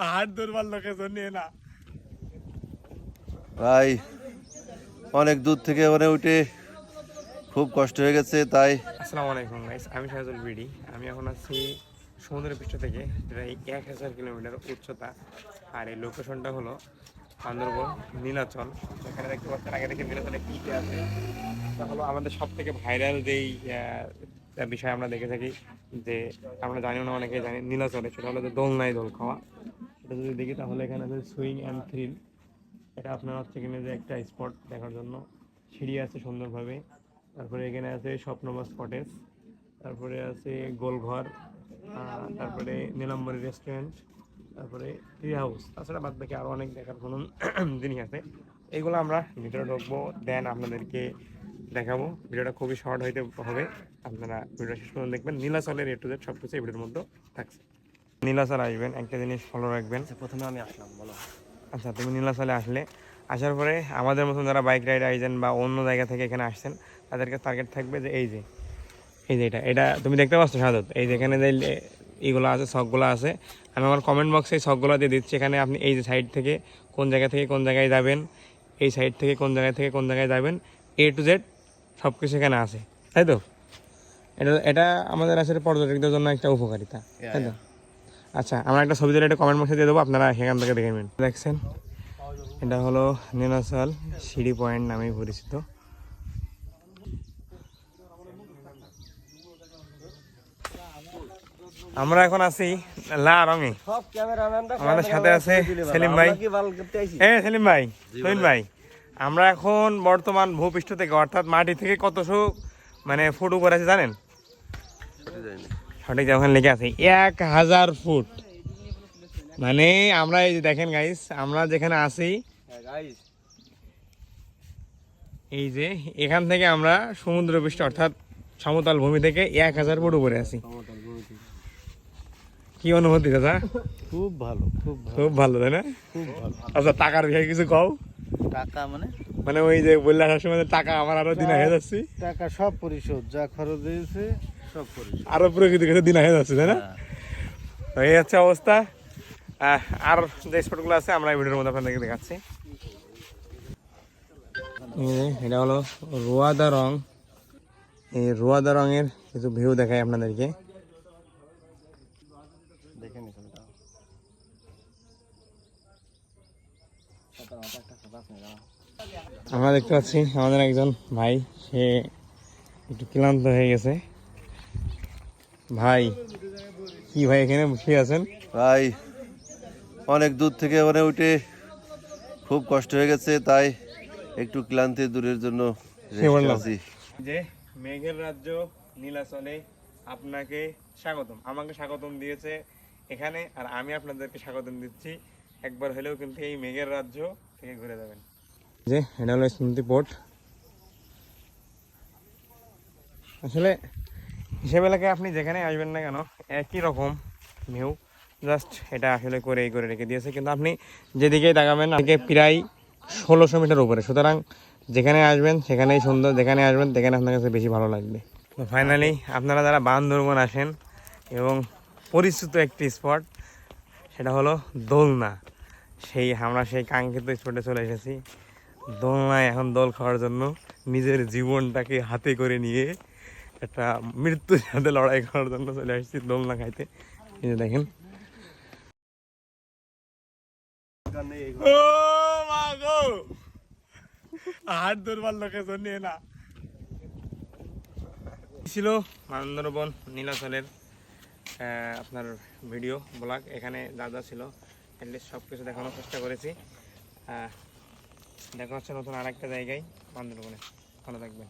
হাত ধরবার লোকের জন্য না ভাই, অনেক দূর থেকে মানে উঠে খুব কষ্ট হয়ে গেছে তাই। আসসালামু আলাইকুম গাইস, আমি শাহজুল বিডি। আমি এখন আছি সমুদ্রের পৃষ্ঠ থেকে, যেটা 1000 কিলোমিটার উচ্চতা। আর এই লোকেশনটা হলো বান্দরবন নীলাচল। এখানে দেখতে পাচ্ছেন, আগে থেকে নীলাচলে কী আছে। এটা হলো আমাদের সব থেকে ভাইরাল যেই বিষয় আমরা দেখে থাকি, যে আমরা জানিও না, অনেকে জানি নীলাচলে, সেটা হলো যে দোলনায় দোল খাওয়া। সেটা যদি দেখি তাহলে এখানে আছে সুইং অ্যান্ড থ্রিল। এটা আপনার হচ্ছে এখানে যে একটা স্পট দেখার জন্য সিঁড়ি আছে সুন্দরভাবে। তারপরে এখানে আছে স্বপ্নবাস কটেজ, তারপরে আছে গোলঘর, তারপরে নীলাম্বরী রেস্টুরেন্ট, তারপরে ট্রি হাউস। তাছাড়া বাদ বাকি আরও অনেক দেখার কোনো জিনিস আছে। এইগুলো আমরা ভিতরে ঢুকবো, দেন আপনাদেরকে দেখাবো। ভিডিওটা খুবই শর্ট হইতে হবে, আপনারা ভিডিওটা শেষ পর্যন্ত দেখবেন। নীলাচলের এ টু জেড সব কিছু এই ভিডিওর মধ্যে থাকছে। নীলাচল আসবেন, একটা জিনিস ফলো রাখবেন। প্রথমে আমি আসলাম, বলো। আচ্ছা, তুমি নীলাচলে আসার পরে আমাদের মতন যারা বাইক রাইড আইছেন বা অন্য জায়গা থেকে এখানে আসছেন, তাদেরকে টার্গেট থাকবে যে এই যে এটা তুমি দেখতে পাচ্ছ সাদত, এই যে এখানে যে এইগুলো আছে, শখগুলো আছে। আমি আমার কমেন্ট বক্সে এই শখগুলো দিয়ে দিচ্ছি। এখানে আপনি এই যে সাইড থেকে কোন জায়গা থেকে কোন জায়গায় যাবেন, এই সাইড থেকে কোন জায়গায় থেকে কোন জায়গায় যাবেন, এ টু জেড সব কিছু এখানে আছে, তাই তো? এটা আমাদের আসলে পর্যটকদের জন্য একটা উপকারিতা, তাই তো? আচ্ছা, আমরা একটা ছবি দিলে এটা কমেন্ট বক্সে দিয়ে দেবো, আপনারা সেখান থেকে দেখে নেবেন। দেখছেন, এটা হলো নীলাচল সিঁড়ি পয়েন্ট নামে পরিচিত। আমরা এখন আছি লা রঙে। আমাদের সাথে আছে সেলিম ভাই। সেলিম ভাই, সলিম ভাই, আমরা এখন বর্তমান ভূপৃষ্ঠ থেকে, অর্থাৎ মাটি থেকে কতশো মানে ফুট উপরে আছে জানেন? সঠিক যখন লেগে আছে 1000 ফুট। মানে আমরা এই যে দেখেন গাইস, আমরা যেখানে আছি, এই যে এখান থেকে আমরা সমুদ্র পৃষ্ঠ অর্থাৎ সমতল ভূমি থেকে 1000 ফুট উপরে আছি। কি অনুভূতি দাদা? খুব ভালো, খুব ভালো, তাই না? খুব ভালো। আচ্ছা, টাকার বিষয়ে কিছু কও। টাকা মানে ওই যে বললে আসার সময় টাকা আমার আরো দিন হয়ে যাচ্ছি, টাকা সব পরিশোধ, যা খরচ হয়েছে সব পরিশোধ, আরো প্রকৃতি কাছে দিন হয়ে যাচ্ছে, তাই না? তো এই হচ্ছে অবস্থা। আর যে স্পটগুলো আছে আমরা এই ভিডিওর মধ্যে আপনাদেরকে দেখাচ্ছি। এটা হলো রোয়াদা রং। এই রোয়াদা রঙের কিছু ভিউ দেখাই আপনাদেরকে। দেখে নি আমরা দেখতে পাচ্ছি আমাদের একজন ভাই, সে একটু ক্লান্ত হয়ে গেছে। ভাই, কি ভাই এখানে বসে আছেন? ভাই, অনেক দূর থেকে মানে উঠে খুব কষ্ট হয়ে গেছে তাই একটু ক্লান্তি দূরের জন্য রেস্টে আছি। যে মেঘের রাজ্য নীলাচলে আপনাকে স্বাগতম, আমাকে স্বাগতম দিয়েছে এখানে, আর আমি আপনাদেরকে স্বাগতম দিচ্ছি। একবার হলেও কিন্তু এই মেঘের রাজ্য থেকে ঘুরে যাবেন। যে এটা হলো স্মৃতি পোর্ট। আসলে হিসেবে লাগে আপনি যেখানে আসবেন না কেন একই রকম ভিউ, জাস্ট এটা আসলে করে রেখে দিয়েছে। কিন্তু আপনি যেদিকেই তাকাবেন আগে প্রায় 1600 মিটার উপরে, সুতরাং যেখানে আসবেন সেখানেই সুন্দর, যেখানে আসবেন সেখানে আপনার কাছে বেশি ভালো লাগবে। তো ফাইনালি আপনারা যারা বান্দরবন আসেন এবং পরিচিত একটি স্পট, সেটা হলো দোলনা। আমরা সেই কাঙ্ক্ষিত স্পটে চলে এসেছি। দোলনায় এখন দোল খাওয়ার জন্য নিজের জীবনটাকে হাতে করে নিয়ে একটা মৃত্যুর সাথে লড়াই করার জন্য চলে আসছি দোলনা খাইতে। এই যে দেখেন, ও মা গো, হাত ধরবার লোকের জন্য না ছিল বান্দরবন নীলাচলের আপনার ভিডিও ব্লগ। এখানে যা যা ছিল অ্যাটলিস্ট সব কিছু দেখানোর চেষ্টা করেছি। দেখা হচ্ছে নতুন আরেকটা জায়গায় বান্দরবনে। ভালো থাকবেন।